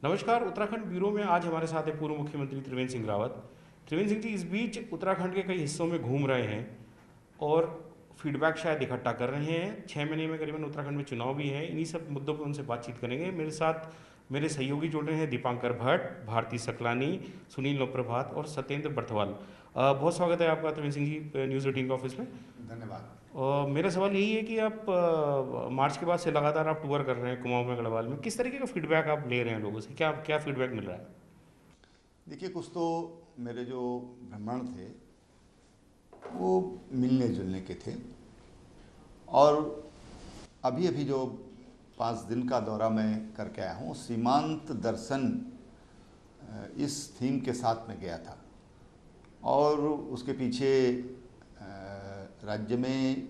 नमस्कार। उत्तराखंड ब्यूरो में आज हमारे साथ है पूर्व मुख्यमंत्री त्रिवेंद्र सिंह रावत। त्रिवेंद्र सिंह जी इस बीच उत्तराखंड के कई हिस्सों में घूम रहे हैं और फीडबैक शायद इकट्ठा कर रहे हैं। 6 महीने में करीबन उत्तराखंड में चुनाव भी है। इन्हीं सब मुद्दों पर उनसे बातचीत करेंगे। मेरे साथ मेरे सहयोगी जुड़ रहे हैं दीपांकर भट्ट, भारती सकलानी, सुनील लोप्रभात और सत्येंद्र बर्थवाल। बहुत स्वागत है आपका त्रिवेंद्र सिंह जी न्यूज़ 18 के ऑफिस में। धन्यवाद। मेरा सवाल यही है कि आप मार्च के बाद से लगातार आप टूर कर रहे हैं कुमाऊं में, गढ़वाल में। किस तरीके का फीडबैक आप ले रहे हैं लोगों से? क्या क्या फीडबैक मिल रहा है? देखिए, कुछ तो मेरे जो भ्रमण थे वो मिलने जुलने के थे, और अभी अभी जो 5 दिन का दौरा मैं करके आया हूँ, सीमांत दर्शन इस थीम के साथ में गया था। और उसके पीछे राज्य में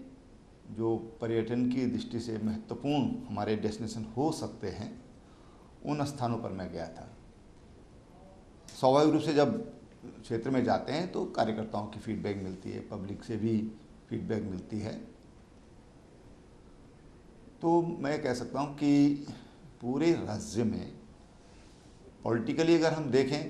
जो पर्यटन की दृष्टि से महत्वपूर्ण हमारे डेस्टिनेशन हो सकते हैं, उन स्थानों पर मैं गया था। स्वाभाविक रूप से जब क्षेत्र में जाते हैं तो कार्यकर्ताओं की फीडबैक मिलती है, पब्लिक से भी फीडबैक मिलती है। तो मैं कह सकता हूँ कि पूरे राज्य में पॉलिटिकली अगर हम देखें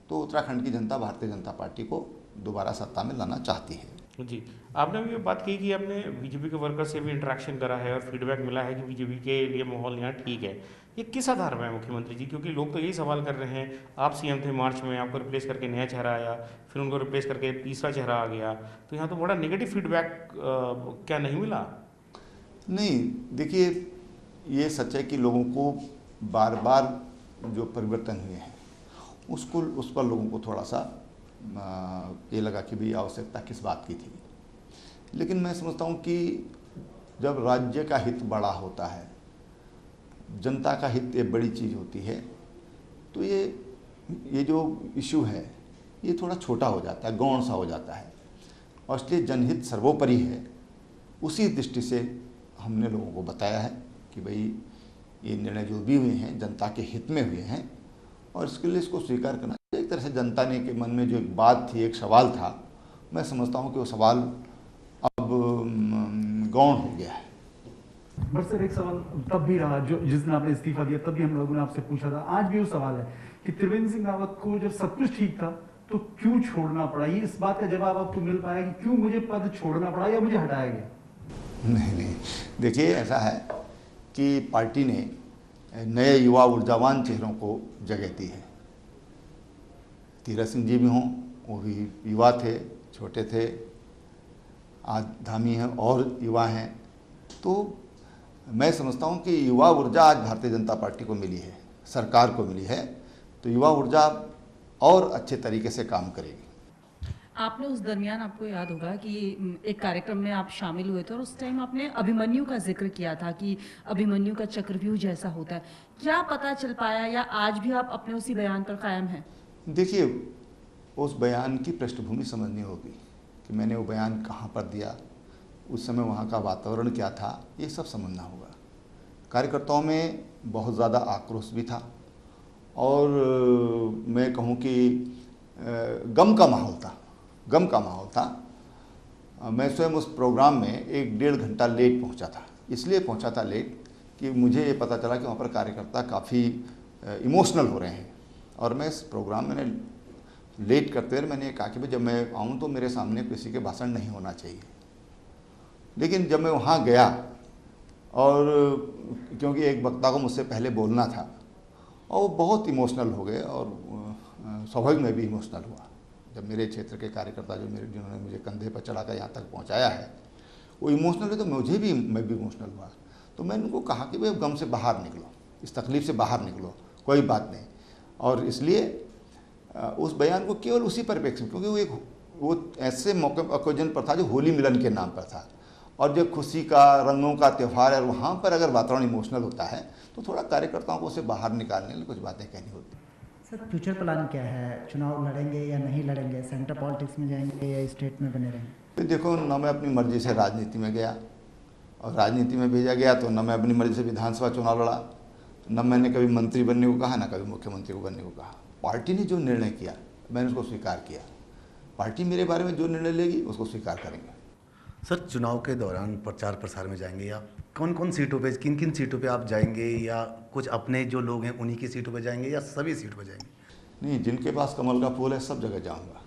तो उत्तराखंड की जनता भारतीय जनता पार्टी को दोबारा सत्ता में लाना चाहती है। जी, आपने अभी ये बात कही कि आपने बीजेपी के वर्कर से भी इंटरेक्शन करा है और फीडबैक मिला है कि बीजेपी के लिए माहौल यहाँ ठीक है। ये किस आधार पर है मुख्यमंत्री जी? क्योंकि लोग तो यही सवाल कर रहे हैं, आप सीएम थे मार्च में, आपको रिप्लेस करके नया चेहरा आया, फिर उनको रिप्लेस करके तीसरा चेहरा आ गया, तो यहाँ तो बड़ा नेगेटिव फीडबैक क्या नहीं मिला? नहीं, देखिए, ये सच है कि लोगों को बार बार जो परिवर्तन हुए हैं उस पर लोगों को थोड़ा सा ये लगा कि भाई आवश्यकता किस बात की थी। लेकिन मैं समझता हूँ कि जब राज्य का हित बड़ा होता है, जनता का हित एक बड़ी चीज़ होती है, तो ये जो इशू है ये थोड़ा छोटा हो जाता है, गौण सा हो जाता है। और इसलिए जनहित सर्वोपरि है। उसी दृष्टि से हमने लोगों को बताया है कि भाई ये निर्णय जो भी हुए हैं जनता के हित में हुए हैं, और इसके लिए इसको स्वीकार करना। एक तरह से जनता ने के मन में जो एक बात थी, एक सवाल था, मैं समझता हूँ कि वो सवाल अब गौण हो गया है। बट सर, एक सवाल तब भी रहा, जो जिस दिन आपने इस्तीफा दिया तब भी हम लोगों ने आपसे पूछा था, आज भी वो सवाल है कि त्रिवेंद्र सिंह रावत को जब सब कुछ ठीक था तो क्यों छोड़ना पड़ा? ये इस बात का जवाब आपको मिल पाया कि क्यों मुझे पद छोड़ना पड़ा या मुझे हटाया गया? नहीं, देखिए, ऐसा है कि पार्टी ने नए युवा ऊर्जावान चेहरों को जगह दी है। तीरथ सिंह जी भी हों, वो भी युवा थे, छोटे थे, आज धामी हैं और युवा हैं। तो मैं समझता हूँ कि युवा ऊर्जा आज भारतीय जनता पार्टी को मिली है, सरकार को मिली है, तो युवा ऊर्जा और अच्छे तरीके से काम करेगी। आपने उस दरमियान, आपको याद होगा कि एक कार्यक्रम में आप शामिल हुए थे और उस टाइम आपने अभिमन्यु का जिक्र किया था कि अभिमन्यु का चक्रव्यूह जैसा होता है। क्या पता चल पाया या आज भी आप अपने उसी बयान पर कायम हैं? देखिए, उस बयान की पृष्ठभूमि समझनी होगी कि मैंने वो बयान कहाँ पर दिया, उस समय वहाँ का वातावरण क्या था, ये सब समझना होगा। कार्यकर्ताओं में बहुत ज़्यादा आक्रोश भी था, और मैं कहूँ कि गम का माहौल था। मैं स्वयं उस प्रोग्राम में 1-1.5 घंटा लेट पहुंचा था। इसलिए पहुंचा था लेट कि मुझे ये पता चला कि वहाँ पर कार्यकर्ता काफ़ी इमोशनल हो रहे हैं, और मैं इस प्रोग्राम में लेट करते हुए मैंने कहा कि भाई जब मैं आऊँ तो मेरे सामने किसी के भाषण नहीं होना चाहिए। लेकिन जब मैं वहाँ गया, और क्योंकि एक वक्ता को मुझसे पहले बोलना था, और वो बहुत इमोशनल हो गए, और स्वाभाविक मैं भी इमोशनल हुआ। जब मेरे क्षेत्र के कार्यकर्ता जिन्होंने मुझे कंधे पर चढ़ाकर यहाँ तक पहुँचाया है वो इमोशनल है, तो मैं भी इमोशनल हुआ। तो मैंने उनको कहा कि भाई गम से बाहर निकलो, इस तकलीफ़ से बाहर निकलो, कोई बात नहीं। और इसलिए उस बयान को केवल उसी परिप्रेक्ष्य में, क्योंकि वो ऐसे मौके आयोजन पर था जो होली मिलन के नाम पर था, और जब खुशी का, रंगों का त्यौहार है, और वहाँ पर अगर वातावरण इमोशनल होता है तो थोड़ा कार्यकर्ताओं को उसे बाहर निकालने के लिए कुछ बातें कहनी होती। सर, फ्यूचर प्लान क्या है? चुनाव लड़ेंगे या नहीं लड़ेंगे? सेंटर पॉलिटिक्स में जाएंगे या स्टेट में बने रहेंगे? तो देखो, न मैं अपनी मर्जी से राजनीति में गया, और राजनीति में भेजा गया तो न मैं अपनी मर्जी से विधानसभा चुनाव लड़ा, न मैंने कभी मंत्री बनने को कहा, न कभी मुख्यमंत्री को बनने को कहा। पार्टी ने जो निर्णय किया मैंने उसको स्वीकार किया। पार्टी मेरे बारे में जो निर्णय लेगी उसको स्वीकार करेंगे। सर, चुनाव के दौरान प्रचार प्रसार में जाएंगे या कौन कौन सीटों पे, किन किन सीटों पे आप जाएंगे, या कुछ अपने जो लोग हैं उन्हीं की सीटों पे जाएंगे या सभी सीटों पे जाएंगे? नहीं, जिनके पास कमल का फूल है सब जगह जाऊंगा।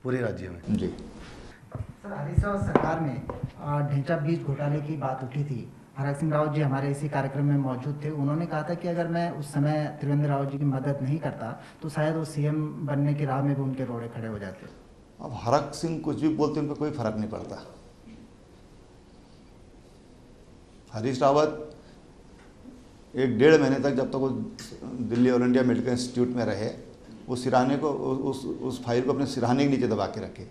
पूरे राज्य में? जी। सर, हरीश रावत सरकार में ढेंचा बीज घोटाले की बात उठी थी। हरक सिंह रावत जी हमारे इसी कार्यक्रम में मौजूद थे। उन्होंने कहा था कि अगर मैं उस समय त्रिवेंद्र रावत जी की मदद नहीं करता तो शायद वो सीएम बनने की राह में भी उनके रोड़े खड़े हो जाते। अब हरक सिंह कुछ भी बोलते हैं, उन पर कोई फर्क नहीं पड़ता। हरीश रावत 1-1.5 महीने तक जब तक वो Delhi all India medical institute में रहे, वो सिरहाने को उस फाइल को अपने सिरहाने के नीचे दबा के रखे।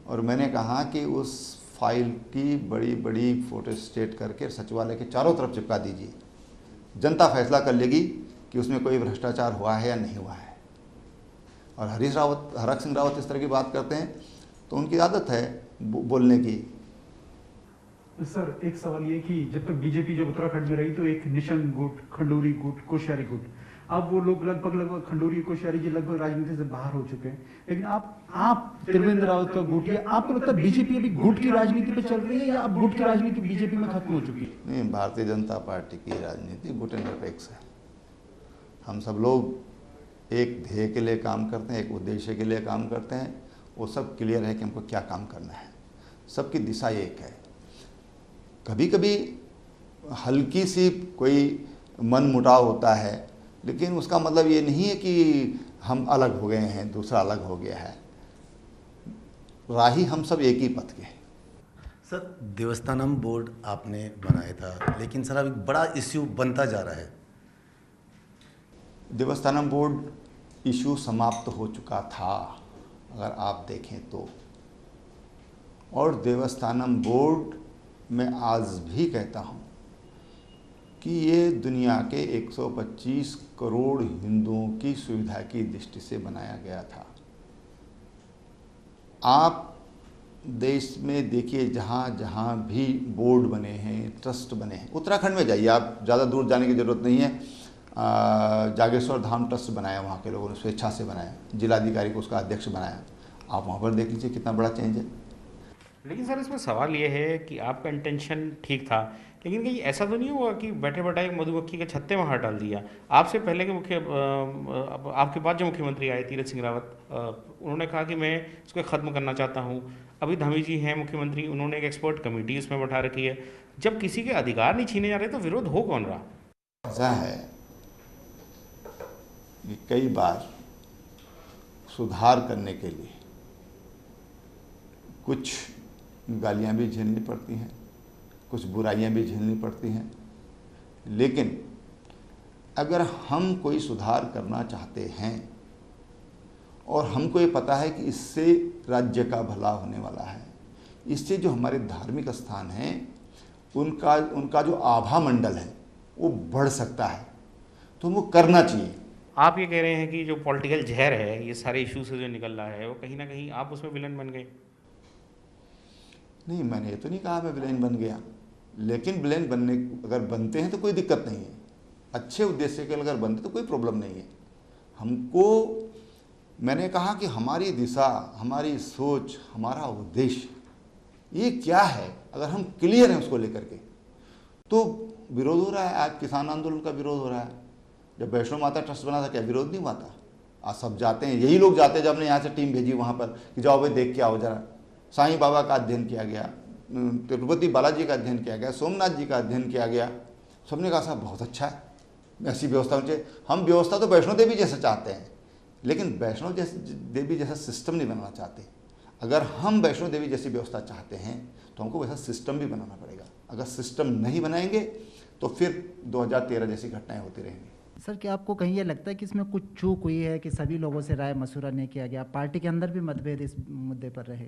और मैंने कहा कि उस फाइल की बड़ी बड़ी फोटो स्टेट करके सचिवालय के चारों तरफ चिपका दीजिए। जनता फैसला कर लेगी कि उसमें कोई भ्रष्टाचार हुआ है या नहीं हुआ है। और हरक सिंह रावत इस तरह की बात करते हैं तो उनकी आदत है बोलने की। सर, एक सवाल ये कि जब तक बीजेपी जब उत्तराखंड में रही तो एक निशंक गुट, खंडूरी गुट, कोश्यारी गुट, अब वो लोग लगभग खंडूरी कोश्यारी जी लगभग राजनीति से बाहर हो चुके हैं। लेकिन आप त्रिवेंद्र रावत का गुट, या आपको लगता है बीजेपी अभी गुट की राजनीति पे चल रही है या अब गुट की राजनीति बीजेपी में खत्म हो चुकी है? नहीं, भारतीय जनता पार्टी की राजनीति गुट निरपेक्ष है। हम सब लोग एक ध्येय के लिए काम करते हैं, एक उद्देश्य के लिए काम करते हैं। वो सब क्लियर है कि हमको क्या काम करना है। सबकी दिशा एक है। कभी कभी हल्की सी कोई मन मुटाव होता है, लेकिन उसका मतलब ये नहीं है कि हम अलग हो गए हैं, दूसरा अलग हो गया है। राही हम सब एक ही पथ के हैं। सर, देवस्थानम बोर्ड आपने बनाया था, लेकिन सर अब एक बड़ा इश्यू बनता जा रहा है। देवस्थानम बोर्ड इशू समाप्त हो चुका था, अगर आप देखें तो। और देवस्थानम बोर्ड मैं आज भी कहता हूँ कि ये दुनिया के 125 करोड़ हिंदुओं की सुविधा की दृष्टि से बनाया गया था। आप देश में देखिए, जहाँ जहाँ भी बोर्ड बने हैं, ट्रस्ट बने हैं, उत्तराखंड में जाइए, आप ज़्यादा दूर जाने की ज़रूरत नहीं है। जागेश्वर धाम ट्रस्ट बनाया, वहाँ के लोगों ने स्वेच्छा से बनाया, जिलाधिकारी को उसका अध्यक्ष बनाया। आप वहाँ पर देख लीजिए कितना बड़ा चेंज है। लेकिन सर, इसमें सवाल ये है कि आपका इंटेंशन ठीक था, लेकिन कहीं ऐसा तो नहीं हुआ कि बैठे बैठाए मधुमक्खी के छत्ते में हाथ डाल दिया? आपसे पहले के आपके बाद जो मुख्यमंत्री आए तीरथ सिंह रावत, उन्होंने कहा कि मैं इसको ख़त्म करना चाहता हूँ। अभी धामी जी हैं मुख्यमंत्री, उन्होंने एक एक्सपर्ट कमेटी इसमें बैठा रखी है। जब किसी के अधिकार नहीं छीने जा रहे तो विरोध हो कौन रहा? ऐसा है कि कई बार सुधार करने के लिए कुछ गालियां भी झेलनी पड़ती हैं, कुछ बुराइयां भी झेलनी पड़ती हैं। लेकिन अगर हम कोई सुधार करना चाहते हैं और हमको ये पता है कि इससे राज्य का भला होने वाला है, इससे जो हमारे धार्मिक स्थान हैं उनका जो आभा मंडल है वो बढ़ सकता है, तो हमको करना चाहिए। आप ये कह रहे हैं कि जो पॉलिटिकल जहर है ये सारे इशू से जो निकल रहा है, वो कहीं ना कहीं आप उसमें विलन बन गए? नहीं, मैंने ये तो नहीं कहा मैं विलेन बन गया, लेकिन विलेन अगर बनते हैं तो कोई दिक्कत नहीं है। अच्छे उद्देश्य के लिए अगर बनते तो कोई प्रॉब्लम नहीं है हमको। मैंने कहा कि हमारी दिशा, हमारी सोच, हमारा उद्देश्य ये क्या है, अगर हम क्लियर हैं उसको लेकर के तो विरोध हो रहा है। आज किसान आंदोलन का विरोध हो रहा है। जब वैष्णो माता ट्रस्ट बना था, क्या विरोध नहीं हुआ था? आज सब जाते हैं, यही लोग जाते हैं। जब हमने यहाँ से टीम भेजी वहाँ पर कि जाओ भाई देख के आओ जरा, साईं बाबा का अध्ययन किया गया, तिरुपति बालाजी का अध्ययन किया गया, सोमनाथ जी का अध्ययन किया गया। सबने कहा साहब बहुत अच्छा है, ऐसी व्यवस्था होनी चाहिए। हम व्यवस्था तो वैष्णो देवी जैसा चाहते हैं, लेकिन वैष्णो देवी जैसा सिस्टम नहीं बनाना चाहते। अगर हम वैष्णो देवी जैसी व्यवस्था चाहते हैं तो हमको वैसा सिस्टम भी बनाना पड़ेगा। अगर सिस्टम नहीं बनाएंगे तो फिर 2013 जैसी घटनाएं होती रहेंगी। सर, क्या आपको कहीं ये लगता है कि इसमें कुछ चूक हुई है कि सभी लोगों से राय मशवरा नहीं किया गया? पार्टी के अंदर भी मतभेद इस मुद्दे पर रहे?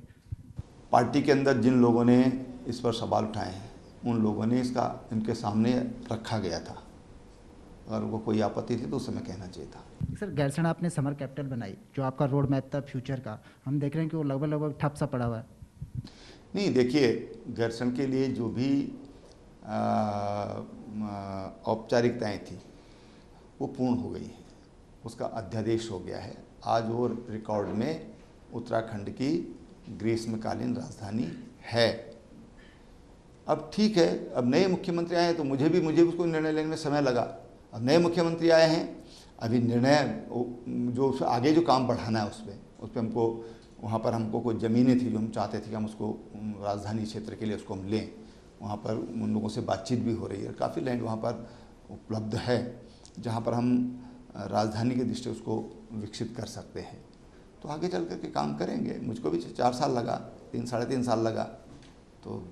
पार्टी के अंदर जिन लोगों ने इस पर सवाल उठाए हैं उन लोगों ने इनके सामने रखा गया था। अगर उनको कोई आपत्ति थी तो उस समय कहना चाहिए था। सर, गैरसैंण आपने समर कैपिटल बनाई, जो आपका रोड मैप था फ्यूचर का, हम देख रहे हैं कि वो लगभग ठप सा पड़ा हुआ है। नहीं, देखिए, गैरसैंण के लिए जो भी औपचारिकताएं थी वो पूर्ण हो गई है, उसका अध्यादेश हो गया है। आज वो रिकॉर्ड में उत्तराखंड की ग्रीष्मकालीन राजधानी है। अब ठीक है, अब नए मुख्यमंत्री आए तो मुझे भी उसको निर्णय लेने में समय लगा। अब नए मुख्यमंत्री आए हैं, अभी निर्णय जो आगे जो काम बढ़ाना है उस पर हमको, वहाँ पर हमको कोई ज़मीनें थी जो हम चाहते थे कि हम उसको राजधानी क्षेत्र के लिए उसको हम लें। वहाँ पर उन लोगों से बातचीत भी हो रही है, काफ़ी लैंड वहाँ पर उपलब्ध है जहाँ पर हम राजधानी की दृष्टि उसको विकसित कर सकते हैं। तो आगे चल कर के काम करेंगे। मुझको भी 4 साल लगा, 3-3.5 साल लगा, तो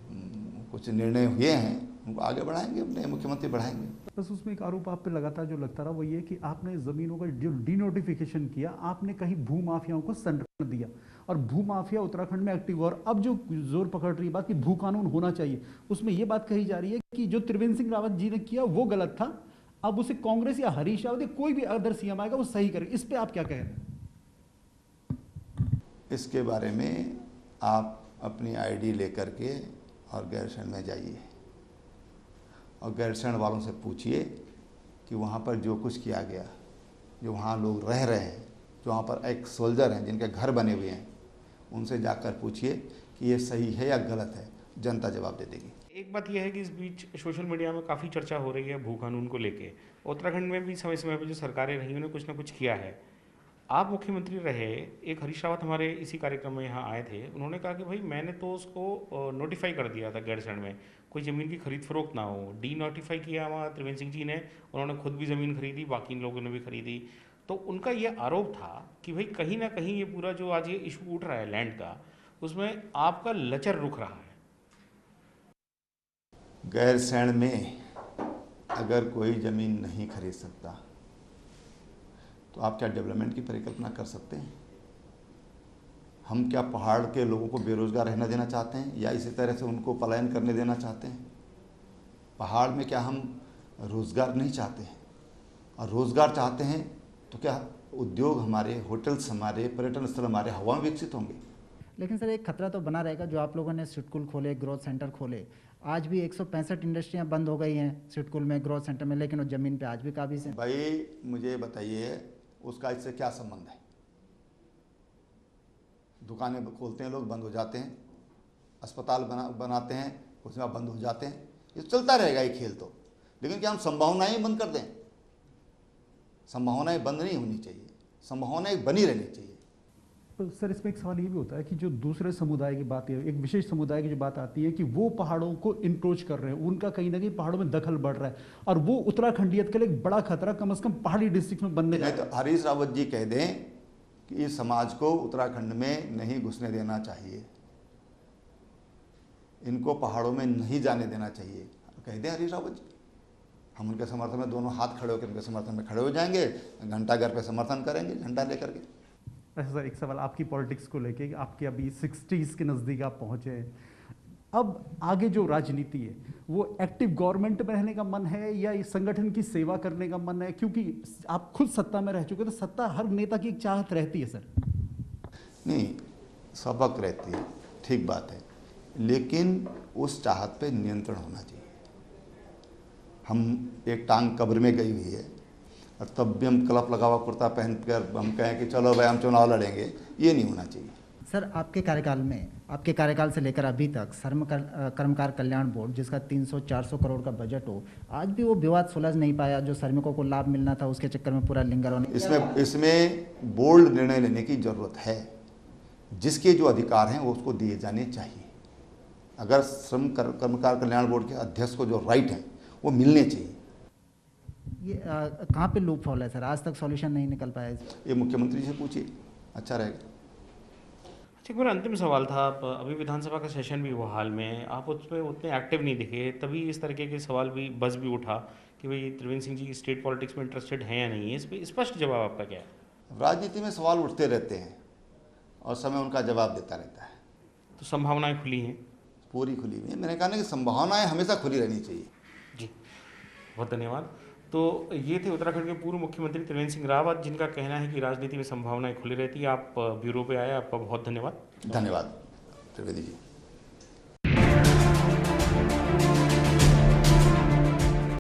कुछ निर्णय हुए हैं, उनको आगे बढ़ाएंगे, अपने मुख्यमंत्री बढ़ाएंगे। बस उसमें एक आरोप आप पे लगातार जो लगता रहा वो ये कि आपने ज़मीनों का जो डिनोटिफिकेशन किया, आपने कहीं भूमाफियाओं को संरक्षण दिया और भूमाफिया उत्तराखंड में एक्टिव। और अब जो जोर पकड़ रही बात कि भू कानून होना चाहिए, उसमें ये बात कही जा रही है कि जो त्रिवेंद्र सिंह रावत जी ने किया वो गलत था, अब उसे कांग्रेस या हरीश रावत या कोई भी अदर सीएम आएगा वो सही करे। इस पर आप क्या कह रहे हैं? इसके बारे में आप अपनी आईडी लेकर के और गैरसैंण में जाइए और गैरसैंण वालों से पूछिए कि वहाँ पर जो कुछ किया गया, जो वहाँ लोग रह रहे हैं, जो वहाँ पर एक सोल्जर हैं जिनके घर बने हुए हैं, उनसे जाकर पूछिए कि ये सही है या गलत है। जनता जवाब दे देगी। एक बात यह है कि इस बीच सोशल मीडिया में काफ़ी चर्चा हो रही है भू कानून को लेके। उत्तराखंड में भी समय समय पर जो सरकारें रही उन्होंने कुछ ना कुछ किया है। आप मुख्यमंत्री रहे, एक हरीश रावत हमारे इसी कार्यक्रम में यहाँ आए थे, उन्होंने कहा कि भाई मैंने तो उसको नोटिफाई कर दिया था गैरसैंण में कोई ज़मीन की खरीद फरोख्त ना हो। डी नोटिफाई किया वहाँ त्रिवेंद्र सिंह जी ने, उन्होंने खुद भी ज़मीन खरीदी, बाकी लोगों ने भी खरीदी। तो उनका ये आरोप था कि भाई कहीं ना कहीं ये पूरा जो आज ये इशू उठ रहा है लैंड का, उसमें आपका लचर रुख रहा है। गैरसैंण में अगर कोई ज़मीन नहीं खरीद सकता तो आप क्या डेवलपमेंट की परिकल्पना कर सकते हैं? हम क्या पहाड़ के लोगों को बेरोजगार रहना देना चाहते हैं या इसी तरह से उनको पलायन करने देना चाहते हैं? पहाड़ में क्या हम रोज़गार नहीं चाहते हैं? और रोज़गार चाहते हैं तो क्या उद्योग हमारे, होटल्स हमारे, पर्यटन स्थल हमारे हवा में विकसित होंगे? लेकिन सर एक खतरा तो बना रहेगा, जो आप लोगों ने सिडकुल खोले, ग्रोथ सेंटर खोले, आज भी 165 इंडस्ट्रियां बंद हो गई हैं सिडकुल में, ग्रोथ सेंटर में, लेकिन उस ज़मीन पे आज भी काबिज हैं। भाई मुझे बताइए उसका इससे क्या संबंध है? दुकानें खोलते हैं लोग, बंद हो जाते हैं, अस्पताल बनाते हैं, उसमें आप बंद हो जाते हैं। ये चलता रहेगा ये खेल तो। लेकिन क्या हम संभावनाएं बंद कर दें? संभावनाएं बंद नहीं होनी चाहिए, संभावनाएं बनी रहनी चाहिए। तो सर इसमें एक सवाल ये भी होता है कि जो दूसरे समुदाय की बात है, एक विशेष समुदाय की जो बात आती है कि वो पहाड़ों को इंक्रोच कर रहे हैं, उनका कहीं ना कहीं पहाड़ों में दखल बढ़ रहा है और वो उत्तराखंडियत के लिए एक बड़ा खतरा कम से कम पहाड़ी डिस्ट्रिक्ट में बनने नहीं तो हरीश रावत जी कह दें कि इस समाज को उत्तराखंड में नहीं घुसने देना चाहिए, इनको पहाड़ों में नहीं जाने देना चाहिए, कह दें हरीश रावत जी। हम उनके समर्थन में दोनों हाथ खड़े होकर उनके समर्थन में खड़े हो जाएंगे, घंटा घर पे समर्थन करेंगे झंडा लेकर के। ऐसा सर एक सवाल आपकी पॉलिटिक्स को लेके, आपके अभी 60s के नज़दीक आप पहुँचे हैं, अब आगे जो राजनीति है वो एक्टिव गवर्नमेंट में रहने का मन है या इस संगठन की सेवा करने का मन है? क्योंकि आप खुद सत्ता में रह चुके, तो सत्ता हर नेता की एक चाहत रहती है सर। नहीं, सबक रहती है, ठीक बात है, लेकिन उस चाहत पे नियंत्रण होना चाहिए। हम एक टांग कब्र में गई हुई है और तब भी हम क्लप लगा हुआ कुर्ता पहन कर हम कहें कि चलो भाई हम चुनाव लड़ेंगे, ये नहीं होना चाहिए। सर आपके कार्यकाल में, आपके कार्यकाल से लेकर अभी तक कर्मकार कल्याण बोर्ड जिसका 300-400 करोड़ का बजट हो, आज भी वो विवाद सुलझ नहीं पाया, जो श्रमिकों को लाभ मिलना था उसके चक्कर में पूरा लिंगर होने। इसमें बोल्ड निर्णय लेने की जरूरत है। जिसके जो अधिकार हैं वो उसको दिए जाने चाहिए। अगर कर्मकार कल्याण बोर्ड के अध्यक्ष को जो राइट हैं वो मिलने चाहिए। ये कहाँ पे लूप हॉल है सर? आज तक सॉल्यूशन नहीं निकल पाया। ये मुख्यमंत्री से पूछिए, अच्छा रहेगा। अच्छा, मेरा अंतिम सवाल था, अभी विधानसभा का सेशन भी हुआ हाल में, आप उसमें उतने एक्टिव नहीं दिखे, तभी इस तरीके के सवाल भी बस भी उठा कि भाई त्रिवेंद्र सिंह जी स्टेट पॉलिटिक्स में इंटरेस्टेड हैं या नहीं है। इस पर स्पष्ट जवाब आपका क्या है? राजनीति में सवाल उठते रहते हैं और समय उनका जवाब देता रहता है। तो संभावनाएं खुली हैं? पूरी खुली हुई है। मैंने कहा ना कि संभावनाएं हमेशा खुली रहनी चाहिए। जी, बहुत धन्यवाद। तो ये थे उत्तराखंड के पूर्व मुख्यमंत्री त्रिवेंद्र सिंह रावत, जिनका कहना है कि राजनीति में संभावनाएं खुली रहती है। आप ब्यूरो पे आए, आपका बहुत धन्यवाद। धन्यवाद त्रिवेदी जी।